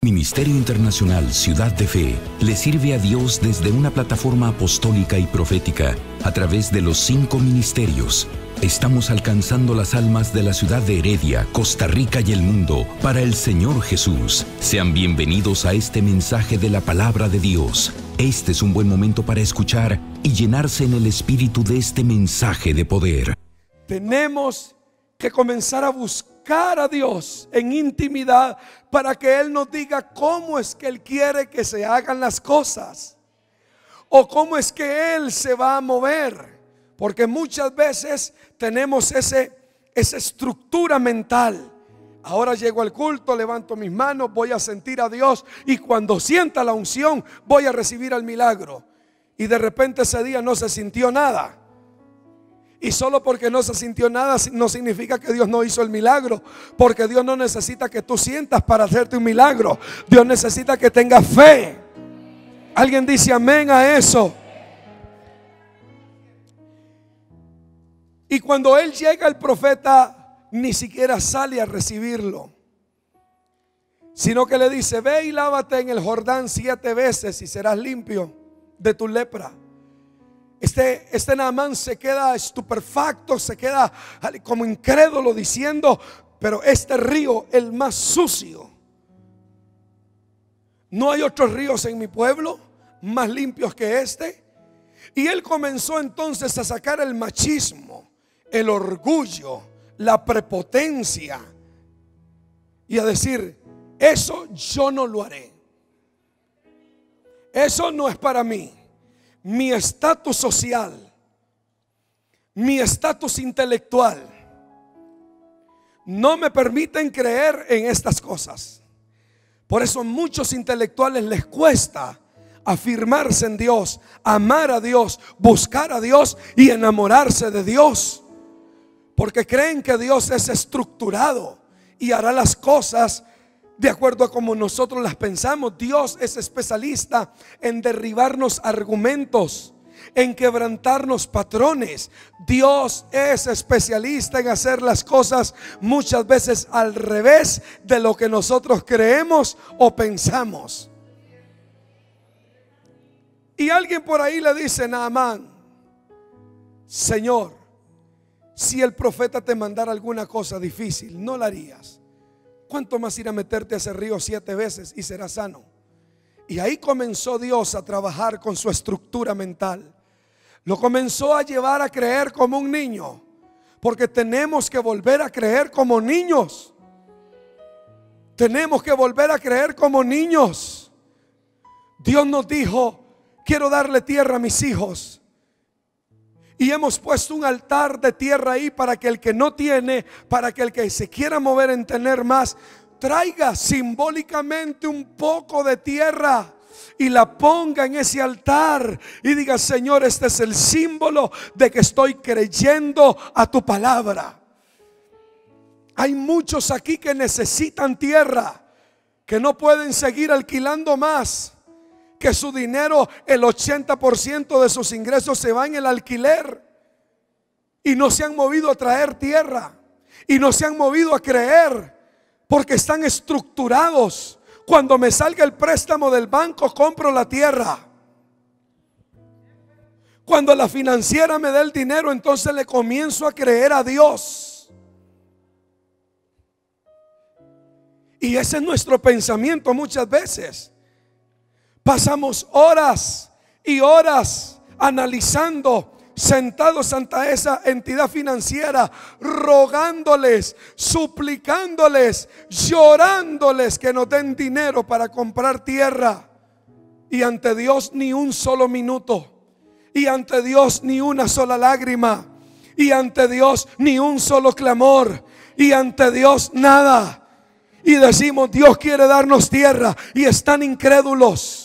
Ministerio Internacional Ciudad de Fe le sirve a Dios desde una plataforma apostólica y profética a través de los 5 ministerios. Estamos alcanzando las almas de la ciudad de Heredia, Costa Rica y el mundo para el Señor Jesús. Sean bienvenidos a este mensaje de la palabra de Dios. Este es un buen momento para escuchar y llenarse en el espíritu de este mensaje de poder. Tenemos que comenzar a buscar a Dios en intimidad para que Él nos diga cómo es que Él quiere que se hagan las cosas o cómo es que Él se va a mover, porque muchas veces tenemos esa estructura mental. Ahora llego al culto, levanto mis manos, voy a sentir a Dios y cuando sienta la unción voy a recibir el milagro, y de repente ese día no se sintió nada. Y solo porque no se sintió nada no significa que Dios no hizo el milagro, porque Dios no necesita que tú sientas para hacerte un milagro. Dios necesita que tengas fe. ¿Alguien dice amén a eso? Y cuando él llega, el profeta ni siquiera sale a recibirlo, sino que le dice: ve y lávate en el Jordán 7 veces y serás limpio de tu lepra. Este Naamán se queda estupefacto, se queda como incrédulo diciendo: pero este río, el más sucio, ¿no hay otros ríos en mi pueblo más limpios que este? Y él comenzó entonces a sacar el machismo, el orgullo, la prepotencia y a decir: eso yo no lo haré, eso no es para mí. Mi estatus social, mi estatus intelectual no me permiten creer en estas cosas. Por eso a muchos intelectuales les cuesta afirmarse en Dios, amar a Dios, buscar a Dios y enamorarse de Dios, porque creen que Dios es estructurado y hará las cosas de acuerdo a como nosotros las pensamos. Dios es especialista en derribarnos argumentos, en quebrantarnos patrones. Dios es especialista en hacer las cosas muchas veces al revés de lo que nosotros creemos o pensamos. Y alguien por ahí le dice: Naamán, Señor, si el profeta te mandara alguna cosa difícil, ¿no la harías? ¿Cuánto más ir a meterte a ese río 7 veces y serás sano? Y ahí comenzó Dios a trabajar con su estructura mental. Lo comenzó a llevar a creer como un niño, porque tenemos que volver a creer como niños. Tenemos que volver a creer como niños. Dios nos dijo: quiero darle tierra a mis hijos. Y hemos puesto un altar de tierra ahí para que el que no tiene, para que el que se quiera mover en tener más, traiga simbólicamente un poco de tierra y la ponga en ese altar y diga: Señor, este es el símbolo de que estoy creyendo a tu palabra. Hay muchos aquí que necesitan tierra, que no pueden seguir alquilando más, que su dinero, el 80% de sus ingresos se va en el alquiler, y no se han movido a traer tierra, y no se han movido a creer, porque están estructurados. Cuando me salga el préstamo del banco, compro la tierra. Cuando la financiera me dé el dinero, entonces le comienzo a creer a Dios. Y ese es nuestro pensamiento muchas veces. Pasamos horas y horas analizando, sentados ante esa entidad financiera, rogándoles, suplicándoles, llorándoles que nos den dinero para comprar tierra. Y ante Dios ni un solo minuto, y ante Dios ni una sola lágrima, y ante Dios ni un solo clamor, y ante Dios nada. Y decimos: Dios quiere darnos tierra, y están incrédulos.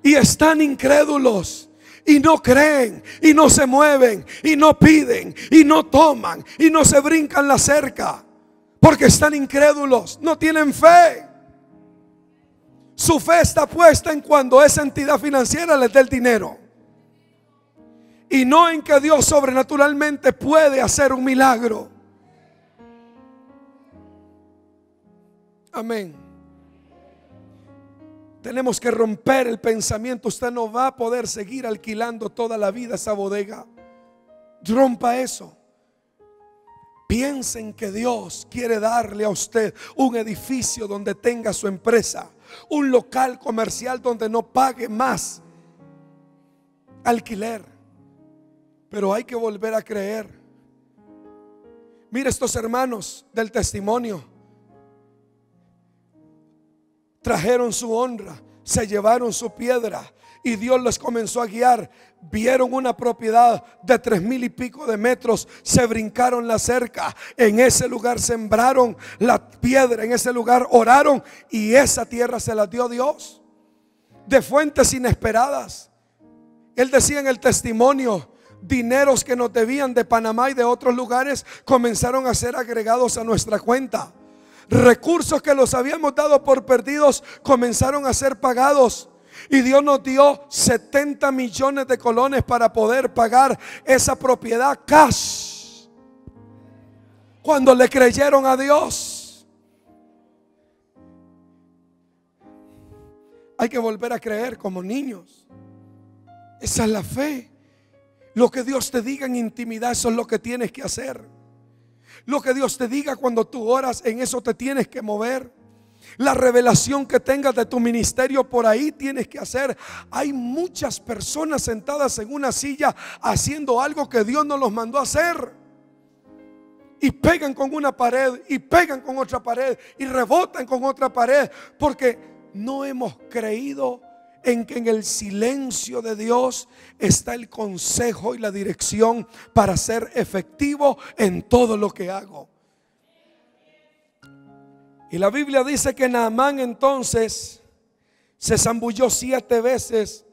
Y están incrédulos y no creen y no se mueven y no piden y no toman y no se brincan la cerca, porque están incrédulos, no tienen fe. Su fe está puesta en cuando esa entidad financiera les dé el dinero, y no en que Dios sobrenaturalmente puede hacer un milagro. Amén. Tenemos que romper el pensamiento. Usted no va a poder seguir alquilando toda la vida esa bodega. Rompa eso. Piensen que Dios quiere darle a usted un edificio donde tenga su empresa, un local comercial donde no pague más alquiler. Pero hay que volver a creer. Mira, estos hermanos del testimonio trajeron su honra, se llevaron su piedra y Dios les comenzó a guiar. Vieron una propiedad de 3,000 y pico de metros, se brincaron la cerca, en ese lugar sembraron la piedra, en ese lugar oraron y esa tierra se la dio Dios de fuentes inesperadas. Él decía en el testimonio: dineros que nos debían de Panamá y de otros lugares comenzaron a ser agregados a nuestra cuenta. Recursos que los habíamos dado por perdidos comenzaron a ser pagados. Y Dios nos dio 70 millones de colones para poder pagar esa propiedad cash. Cuando le creyeron a Dios. Hay que volver a creer como niños. Esa es la fe. Lo que Dios te diga en intimidad, eso es lo que tienes que hacer. Lo que Dios te diga cuando tú oras, en eso te tienes que mover. La revelación que tengas de tu ministerio, por ahí tienes que hacer. Hay muchas personas sentadas en una silla haciendo algo que Dios no los mandó a hacer. Y pegan con una pared y pegan con otra pared y rebotan con otra pared, porque no hemos creído en que en el silencio de Dios está el consejo y la dirección para ser efectivo en todo lo que hago. Y la Biblia dice que Naamán entonces se zambulló 7 veces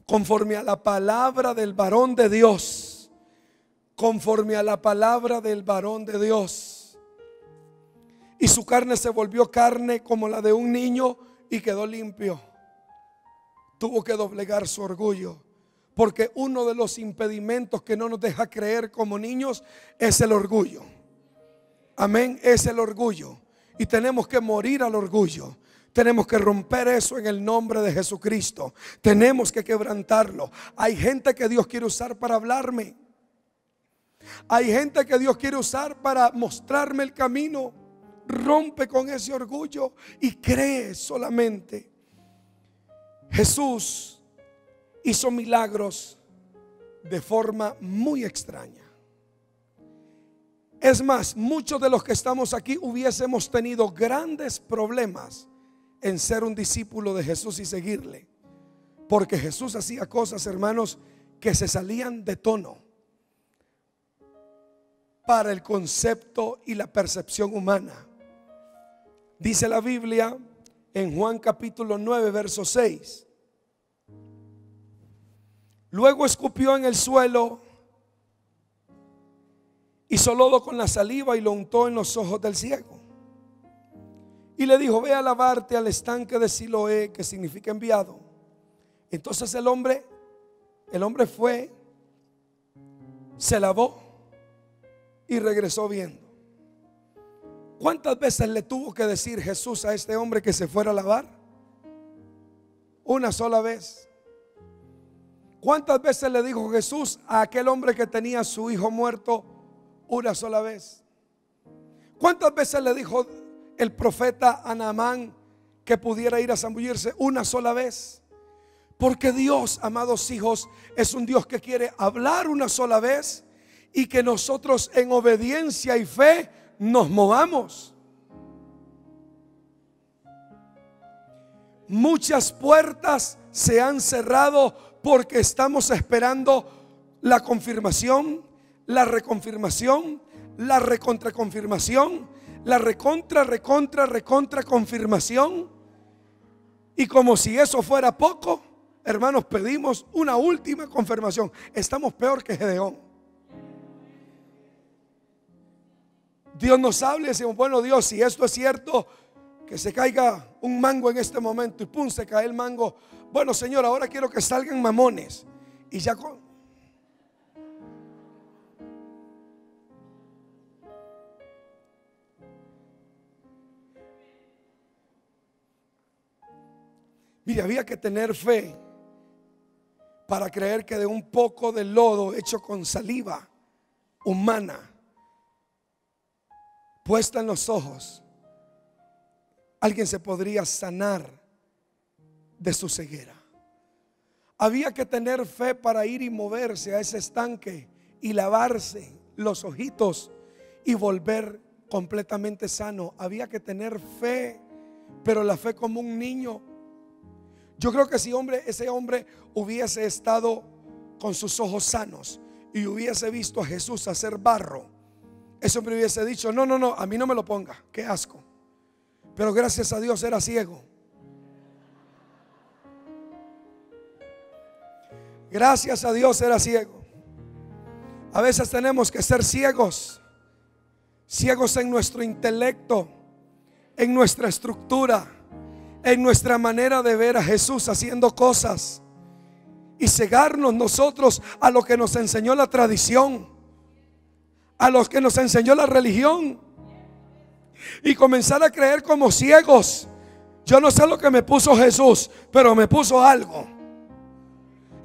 conforme a la palabra del varón de Dios. Conforme a la palabra del varón de Dios. Y su carne se volvió carne como la de un niño y quedó limpio. Tuvo que doblegar su orgullo, porque uno de los impedimentos que no nos deja creer como niños es el orgullo. Amén, es el orgullo. Y tenemos que morir al orgullo. Tenemos que romper eso en el nombre de Jesucristo. Tenemos que quebrantarlo. Hay gente que Dios quiere usar para hablarme. Hay gente que Dios quiere usar para mostrarme el camino. Rompe con ese orgullo y cree solamente. Jesús hizo milagros de forma muy extraña. Es más, muchos de los que estamos aquí hubiésemos tenido grandes problemas en ser un discípulo de Jesús y seguirle, porque Jesús hacía cosas, hermanos, que se salían de tono para el concepto y la percepción humana. Dice la Biblia en Juan capítulo 9, verso 6. Luego escupió en el suelo, hizo lodo con la saliva y lo untó en los ojos del ciego. Y le dijo: ve a lavarte al estanque de Siloé, que significa enviado. Entonces el hombre fue, se lavó y regresó viendo. ¿Cuántas veces le tuvo que decir Jesús a este hombre que se fuera a lavar? Una sola vez. ¿Cuántas veces le dijo Jesús a aquel hombre que tenía a su hijo muerto? Una sola vez. ¿Cuántas veces le dijo el profeta a Naamán que pudiera ir a zambullirse? Una sola vez. Porque Dios, amados hijos, es un Dios que quiere hablar una sola vez y que nosotros en obediencia y fe nos movamos. Muchas puertas se han cerrado porque estamos esperando la confirmación, la reconfirmación, la recontraconfirmación, la recontra confirmación. Y como si eso fuera poco, hermanos, pedimos una última confirmación. Estamos peor que Gedeón. Dios nos habla y decimos: bueno, Dios, si esto es cierto, que se caiga un mango en este momento. Y pum, se cae el mango. Bueno, Señor, ahora quiero que salgan mamones. Y ya Mire, había que tener fe para creer que de un poco de lodo hecho con saliva humana puesta en los ojos, alguien se podría sanar de su ceguera. Había que tener fe para ir y moverse a ese estanque y lavarse los ojitos y volver completamente sano. Había que tener fe, pero la fe como un niño. Yo creo que si ese hombre hubiese estado con sus ojos sanos y hubiese visto a Jesús hacer barro, ese hombre hubiese dicho: no, a mí no me lo ponga, qué asco. Pero gracias a Dios era ciego. Gracias a Dios era ciego. A veces tenemos que ser ciegos. Ciegos en nuestro intelecto, en nuestra estructura, en nuestra manera de ver a Jesús haciendo cosas, y cegarnos nosotros a lo que nos enseñó la tradición, a los que nos enseñó la religión, y comenzar a creer como ciegos: yo no sé lo que me puso Jesús, pero me puso algo.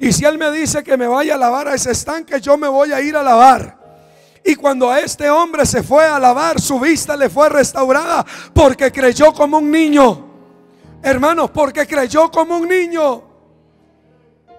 Y si Él me dice que me vaya a lavar a ese estanque, yo me voy a ir a lavar. Y cuando a este hombre se fue a lavar, su vista le fue restaurada porque creyó como un niño. Hermanos, porque creyó como un niño.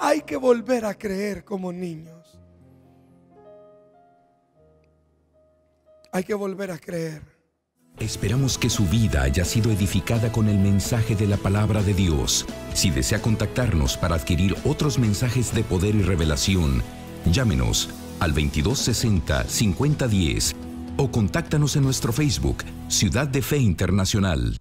Hay que volver a creer como niños. Hay que volver a creer. Esperamos que su vida haya sido edificada con el mensaje de la palabra de Dios. Si desea contactarnos para adquirir otros mensajes de poder y revelación, llámenos al 2260-5010 o contáctanos en nuestro Facebook, Ciudad de Fe Internacional.